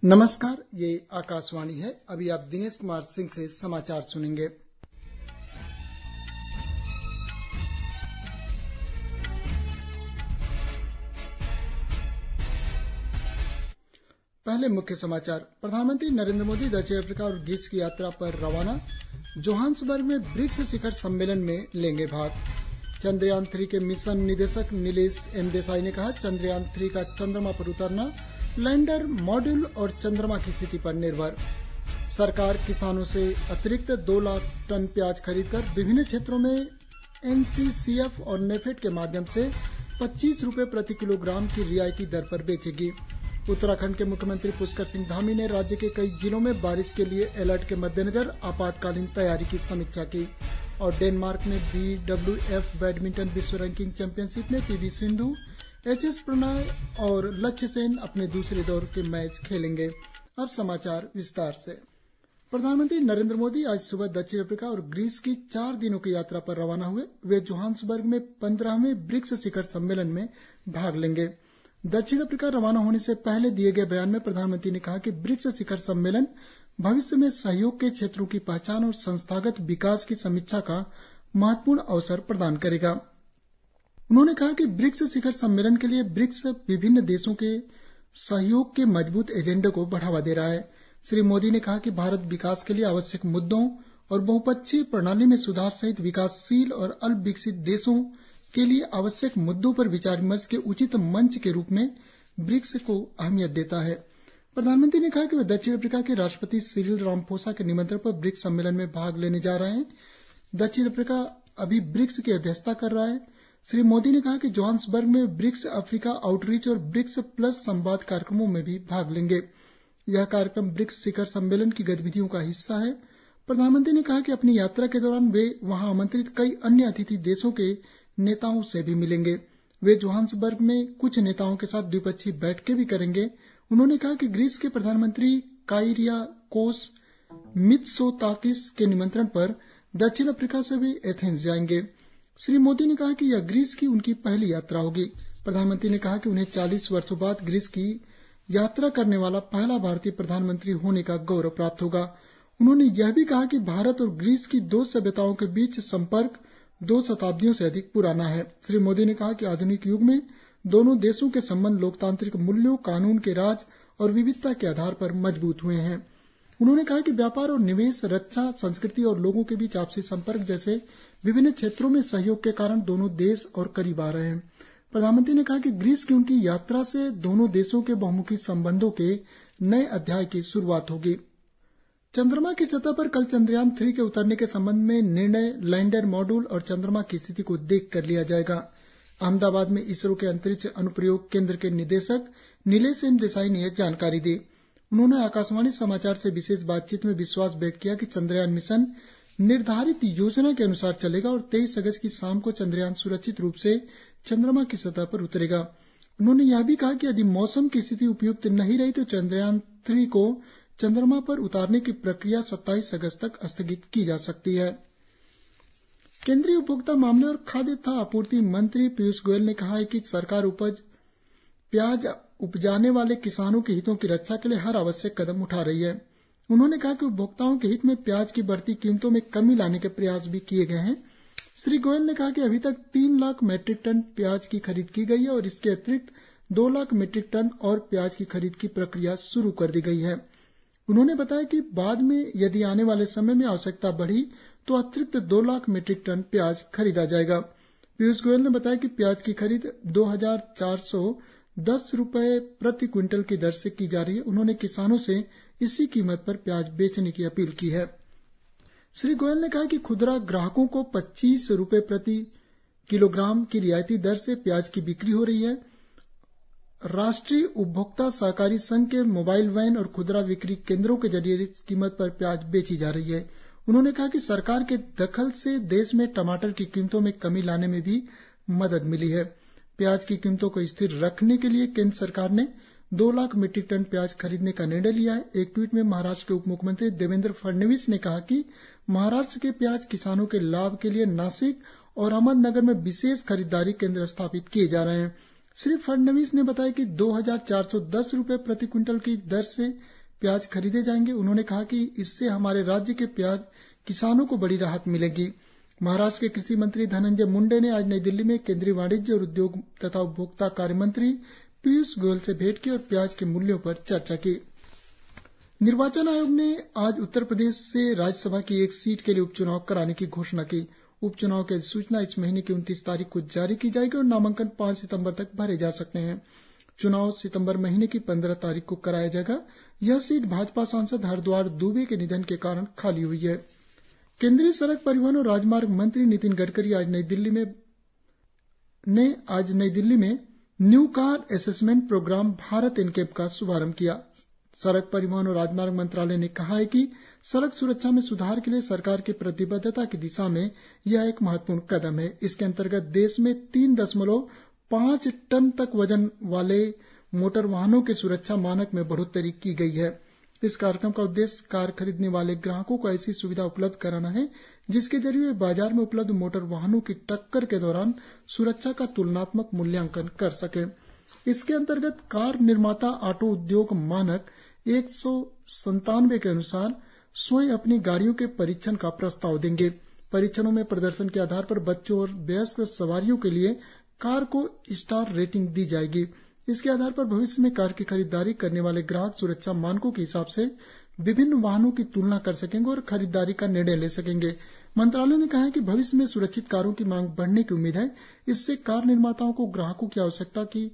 नमस्कार, ये आकाशवाणी है। अभी आप दिनेश कुमार सिंह से समाचार सुनेंगे। पहले मुख्य समाचार। प्रधानमंत्री नरेंद्र मोदी दक्षिण अफ्रीका और ग्रीस की यात्रा पर रवाना। जोहान्सबर्ग में ब्रिक्स शिखर सम्मेलन में लेंगे भाग। चंद्रयान 3 के मिशन निदेशक नीलेश एम देसाई ने कहा, चंद्रयान 3 का चंद्रमा पर उतरना लैंडर, मॉड्यूल और चंद्रमा की स्थिति पर निर्भर। सरकार किसानों से अतिरिक्त 2 लाख टन प्याज खरीदकर विभिन्न क्षेत्रों में एनसीसीएफ और नेफेड के माध्यम से 25 रुपए प्रति किलोग्राम की रियायती दर पर बेचेगी। उत्तराखंड के मुख्यमंत्री पुष्कर सिंह धामी ने राज्य के कई जिलों में बारिश के लिए अलर्ट के मद्देनजर आपातकालीन तैयारी की समीक्षा की। और डेनमार्क में BWF बैडमिंटन विश्व रैंकिंग चैंपियनशिप में PV सिंधु, HS प्रणय और लक्ष्य सेन अपने दूसरे दौर के मैच खेलेंगे। अब समाचार विस्तार से। प्रधानमंत्री नरेंद्र मोदी आज सुबह दक्षिण अफ्रीका और ग्रीस की 4 दिनों की यात्रा पर रवाना हुए। वे जोहान्सबर्ग में 15वें ब्रिक्स शिखर सम्मेलन में भाग लेंगे। दक्षिण अफ्रीका रवाना होने से पहले दिए गए बयान में प्रधानमंत्री ने कहा कि ब्रिक्स शिखर सम्मेलन भविष्य में सहयोग के क्षेत्रों की पहचान और संस्थागत विकास की समीक्षा का महत्वपूर्ण अवसर प्रदान करेगा। उन्होंने कहा कि ब्रिक्स शिखर सम्मेलन के लिए ब्रिक्स विभिन्न देशों के सहयोग के मजबूत एजेंडे को बढ़ावा दे रहा है। श्री मोदी ने कहा कि भारत विकास के लिए आवश्यक मुद्दों और बहुपक्षीय प्रणाली में सुधार सहित विकासशील और अल्प विकसित देशों के लिए आवश्यक मुद्दों पर विचार विमर्श के उचित मंच के रूप में ब्रिक्स को अहमियत देता है। प्रधानमंत्री ने कहा कि वे दक्षिण अफ्रीका के राष्ट्रपति सिरिल रामफोसा के निमंत्रण पर ब्रिक्स सम्मेलन में भाग लेने जा रहे हैं। दक्षिण अफ्रीका अभी ब्रिक्स की अध्यक्षता कर रहा है। श्री मोदी ने कहा कि जोहान्सबर्ग में ब्रिक्स अफ्रीका आउटरीच और ब्रिक्स प्लस संवाद कार्यक्रमों में भी भाग लेंगे। यह कार्यक्रम ब्रिक्स शिखर सम्मेलन की गतिविधियों का हिस्सा है। प्रधानमंत्री ने कहा कि अपनी यात्रा के दौरान वे वहां आमंत्रित कई अन्य अतिथि देशों के नेताओं से भी मिलेंगे। वे जोहान्सबर्ग में कुछ नेताओं के साथ द्विपक्षीय बैठकें भी करेंगे। उन्होंने कहा कि ग्रीस के प्रधानमंत्री काइरियाकोस मित्सोताकिस के निमंत्रण पर दक्षिण अफ्रीका से भी एथेंस जाएंगे। श्री मोदी ने कहा कि यह ग्रीस की उनकी पहली यात्रा होगी। प्रधानमंत्री ने कहा कि उन्हें 40 वर्षों बाद ग्रीस की यात्रा करने वाला पहला भारतीय प्रधानमंत्री होने का गौरव प्राप्त होगा। उन्होंने यह भी कहा कि भारत और ग्रीस की 2 सभ्यताओं के बीच संपर्क 2 शताब्दियों से अधिक पुराना है। श्री मोदी ने कहा कि आधुनिक युग में दोनों देशों के संबंध लोकतांत्रिक मूल्यों, कानून के राज और विविधता के आधार पर मजबूत हुए हैं। उन्होंने कहा कि व्यापार और निवेश, रक्षा, संस्कृति और लोगों के बीच आपसी संपर्क जैसे विभिन्न क्षेत्रों में सहयोग के कारण दोनों देश और करीब आ रहे हैं। प्रधानमंत्री ने कहा कि ग्रीस की उनकी यात्रा से दोनों देशों के बहुमुखी संबंधों के नए अध्याय की शुरुआत होगी। चंद्रमा की सतह पर कल चंद्रयान 3 के उतरने के संबंध में निर्णय लैंडर, मॉड्यूल और चंद्रमा की स्थिति को देख कर लिया जाएगा। अहमदाबाद में इसरो के अंतरिक्ष अनुप्रयोग केंद्र के निदेशक नीलेश एम देसाई ने यह जानकारी दी। उन्होंने आकाशवाणी समाचार से विशेष बातचीत में विश्वास व्यक्त किया कि चंद्रयान मिशन निर्धारित योजना के अनुसार चलेगा और 23 अगस्त की शाम को चंद्रयान सुरक्षित रूप से चंद्रमा की सतह पर उतरेगा। उन्होंने यह भी कहा कि यदि मौसम की स्थिति उपयुक्त नहीं रही तो चंद्रयान 3 को चंद्रमा पर उतारने की प्रक्रिया 27 अगस्त तक स्थगित की जा सकती है। केंद्रीय उपभोक्ता मामले और खाद्य तथा आपूर्ति मंत्री पीयूष गोयल ने कहा है कि सरकार प्याज उपजाने वाले किसानों के हितों की रक्षा के लिए हर आवश्यक कदम उठा रही है। उन्होंने कहा कि उपभोक्ताओं के हित में प्याज की बढ़ती कीमतों में कमी लाने के प्रयास भी किए गए हैं। श्री गोयल ने कहा कि अभी तक 3 लाख मीट्रिक टन प्याज की खरीद की गई है और इसके अतिरिक्त 2 लाख मीट्रिक टन और प्याज की खरीद की प्रक्रिया शुरू कर दी गई है। उन्होंने बताया कि बाद में यदि आने वाले समय में आवश्यकता बढ़ी तो अतिरिक्त 2 लाख मीट्रिक टन प्याज खरीदा जाएगा। पीयूष गोयल ने बताया कि प्याज की खरीद 2410 रुपए प्रति क्विंटल की दर से की जा रही है। उन्होंने किसानों से इसी कीमत पर प्याज बेचने की अपील की है। श्री गोयल ने कहा कि खुदरा ग्राहकों को 25 रुपए प्रति किलोग्राम की रियायती दर से प्याज की बिक्री हो रही है। राष्ट्रीय उपभोक्ता सहकारी संघ के मोबाइल वैन और खुदरा बिक्री केंद्रों के जरिए इस कीमत पर प्याज बेची जा रही है। उन्होंने कहा कि सरकार के दखल से देश में टमाटर की कीमतों में कमी लाने में भी मदद मिली है। प्याज की कीमतों को स्थिर रखने के लिए केंद्र सरकार ने 2 लाख मीट्रिक टन प्याज खरीदने का निर्णय लिया है। एक ट्वीट में महाराष्ट्र के उप मुख्यमंत्री देवेंद्र फडणवीस ने कहा कि महाराष्ट्र के प्याज किसानों के लाभ के लिए नासिक और अहमदनगर में विशेष खरीदारी केंद्र स्थापित किए जा रहे हैं। श्री फडणवीस ने बताया कि 2,410 रुपये प्रति क्विंटल की दर से प्याज खरीदे जाएंगे। उन्होंने कहा कि इससे हमारे राज्य के प्याज किसानों को बड़ी राहत मिलेगी। महाराष्ट्र के कृषि मंत्री धनंजय मुंडे ने आज नई दिल्ली में केंद्रीय वाणिज्य और उद्योग तथा उपभोक्ता कार्य मंत्री पीयूष गोयल से भेंट की और प्याज के मूल्यों पर चर्चा की। निर्वाचन आयोग ने आज उत्तर प्रदेश से राज्यसभा की एक सीट के लिए उपचुनाव कराने की घोषणा की। उपचुनाव की अधिसूचना इस महीने की 29 तारीख को जारी की जाएगी और नामांकन 5 सितंबर तक भरे जा सकते हैं। चुनाव सितंबर महीने की 15 तारीख को कराया जाएगा। यह सीट भाजपा सांसद हरद्वार दुबे के निधन के कारण खाली हुई है। केंद्रीय सड़क परिवहन और राजमार्ग मंत्री नितिन गडकरी आज नई दिल्ली में new car assessment programme Bharat NCAP का शुभारंभ किया। सड़क परिवहन और राजमार्ग मंत्रालय ने कहा है कि सड़क सुरक्षा में सुधार के लिए सरकार की प्रतिबद्धता की दिशा में यह एक महत्वपूर्ण कदम है। इसके अंतर्गत देश में 3.5 टन तक वजन वाले मोटर वाहनों के सुरक्षा मानक में बढ़ोतरी की गई है। इस कार्यक्रम का उद्देश्य कार खरीदने वाले ग्राहकों को ऐसी सुविधा उपलब्ध कराना है जिसके जरिए वे बाजार में उपलब्ध मोटर वाहनों की टक्कर के दौरान सुरक्षा का तुलनात्मक मूल्यांकन कर सकें। इसके अंतर्गत कार निर्माता ऑटो उद्योग मानक 197 के अनुसार स्वयं अपनी गाड़ियों के परीक्षण का प्रस्ताव देंगे। परीक्षणों में प्रदर्शन के आधार पर बच्चों और वयस्क सवारियों के लिए कार को स्टार रेटिंग दी जाएगी। इसके आधार पर भविष्य में कार की खरीदारी करने वाले ग्राहक सुरक्षा मानकों के हिसाब से विभिन्न वाहनों की तुलना कर सकेंगे और खरीदारी का निर्णय ले सकेंगे। मंत्रालय ने कहा है कि भविष्य में सुरक्षित कारों की मांग बढ़ने की उम्मीद है। इससे कार निर्माताओं को ग्राहकों की आवश्यकता की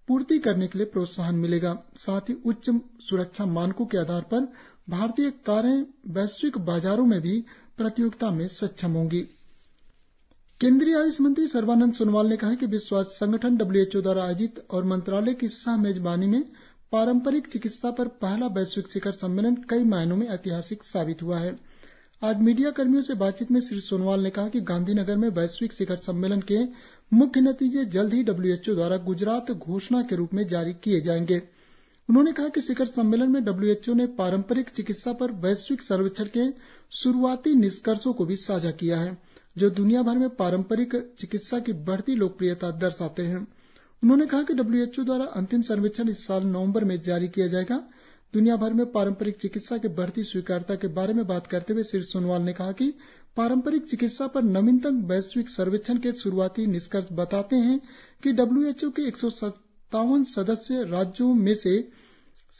पूर्ति करने के लिए प्रोत्साहन मिलेगा। साथ ही उच्च सुरक्षा मानकों के आधार पर भारतीय कारें वैश्विक बाजारों में भी प्रतियोगिता में सक्षम होंगी। केंद्रीय आयुष मंत्री सर्बानंद सोनोवाल ने कहा है कि विश्व स्वास्थ्य संगठन WHO द्वारा आयोजित और मंत्रालय की सह मेजबानी में पारंपरिक चिकित्सा पर पहला वैश्विक शिखर सम्मेलन कई मायनों में ऐतिहासिक साबित हुआ है। आज मीडिया कर्मियों से बातचीत में श्री सोनोवाल ने कहा कि गांधीनगर में वैश्विक शिखर सम्मेलन के मुख्य नतीजे जल्द ही WHO द्वारा गुजरात घोषणा के रूप में जारी किए जाएंगे। उन्होंने कहा कि शिखर सम्मेलन में WHO ने पारंपरिक चिकित्सा पर वैश्विक सर्वेक्षण के शुरुआती निष्कर्षों को भी साझा किया है, जो दुनिया भर में पारंपरिक चिकित्सा की बढ़ती लोकप्रियता दर्शाते हैं। उन्होंने कहा कि WHO द्वारा अंतिम सर्वेक्षण इस साल नवंबर में जारी किया जाएगा। दुनिया भर में पारंपरिक चिकित्सा की बढ़ती स्वीकार्यता के बारे में बात करते हुए श्री सोनोवाल ने कहा कि पारंपरिक चिकित्सा पर नवीनतम वैश्विक सर्वेक्षण के शुरुआती निष्कर्ष बताते हैं कि WHO के 157 सदस्य राज्यों में से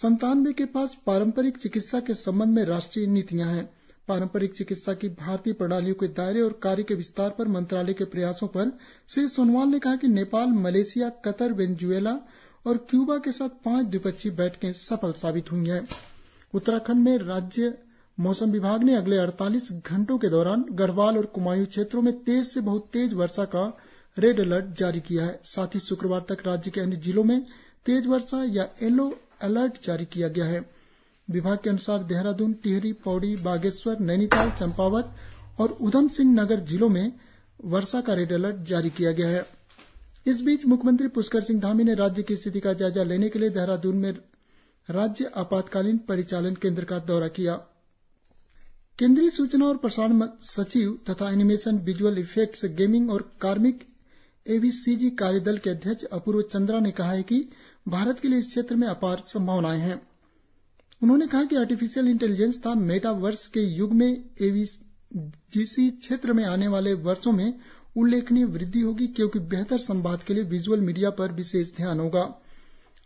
97 के पास पारंपरिक चिकित्सा के संबंध में राष्ट्रीय नीतियां हैं। पारंपरिक चिकित्सा की भारतीय प्रणालियों के दायरे और कार्य के विस्तार पर मंत्रालय के प्रयासों पर श्री सोनोवाल ने कहा कि नेपाल, मलेशिया, कतर, वेनेजुएला और क्यूबा के साथ 5 द्विपक्षीय बैठकें सफल साबित हुई हैं। उत्तराखंड में राज्य मौसम विभाग ने अगले 48 घंटों के दौरान गढ़वाल और कुमाऊं क्षेत्रों में तेज से बहुत तेज वर्षा का रेड अलर्ट जारी किया है। साथ ही शुक्रवार तक राज्य के अन्य जिलों में तेज वर्षा या येलो अलर्ट जारी किया गया है। विभाग के अनुसार देहरादून, टिहरी, पौड़ी, बागेश्वर, नैनीताल, चंपावत और उधम सिंह नगर जिलों में वर्षा का रेड अलर्ट जारी किया गया है। इस बीच मुख्यमंत्री पुष्कर सिंह धामी ने राज्य की स्थिति का जायजा लेने के लिए देहरादून में राज्य आपातकालीन परिचालन केंद्र का दौरा किया। केंद्रीय सूचना और प्रसारण सचिव तथा एनिमेशन, विजुअल इफेक्ट्स, गेमिंग और कार्मिक ABCG कार्यदल के अध्यक्ष अपूर्व चंद्रा ने कहा है कि भारत के लिए इस क्षेत्र में अपार संभावनाएं हैं। उन्होंने कहा कि आर्टिफिशियल इंटेलिजेंस तथा मेटावर्स के युग में ABCG क्षेत्र में आने वाले वर्षों में उल्लेखनीय वृद्धि होगी, क्योंकि बेहतर संवाद के लिए विजुअल मीडिया पर विशेष ध्यान होगा।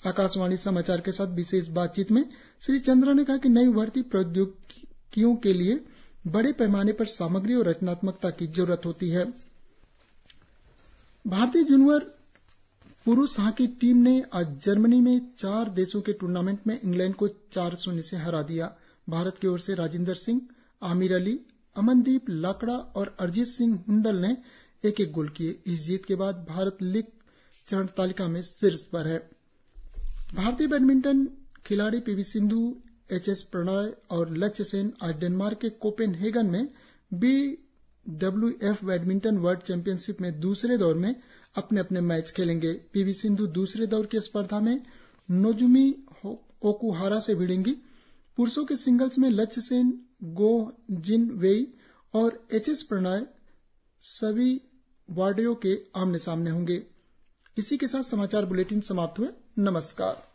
आकाशवाणी समाचार के साथ विशेष बातचीत में श्री चंद्रा ने कहा कि नई उभरती प्रौद्योगिकियों के लिए बड़े पैमाने पर सामग्री और रचनात्मकता की जरूरत होती है। भारतीय जूनियर पुरुष हॉकी टीम ने आज जर्मनी में 4 देशों के टूर्नामेंट में इंग्लैंड को 4-0 से हरा दिया। भारत की ओर से राजिंदर सिंह, आमिर अली, अमनदीप लाकड़ा और अरिजीत सिंह हुंडल ने एक-एक गोल किए। इस जीत के बाद भारत लीग चरण तालिका में शीर्ष पर है। भारतीय बैडमिंटन खिलाड़ी PV सिंधु, HS प्रणय और लक्ष्य सेन आज डेनमार्क के कोपेनहेगन में BWF बैडमिंटन वर्ल्ड चैंपियनशिप में दूसरे दौर में अपने अपने मैच खेलेंगे। PV सिंधु दूसरे दौर की स्पर्धा में नोजुमी ओकुहारा से भिड़ेंगी। पुरुषों के सिंगल्स में लक्ष्य सेन, गो जिन वेई और HS प्रणय सभी वार्डियो के आमने सामने होंगे। इसी के साथ समाचार बुलेटिन समाप्त हुए। नमस्कार।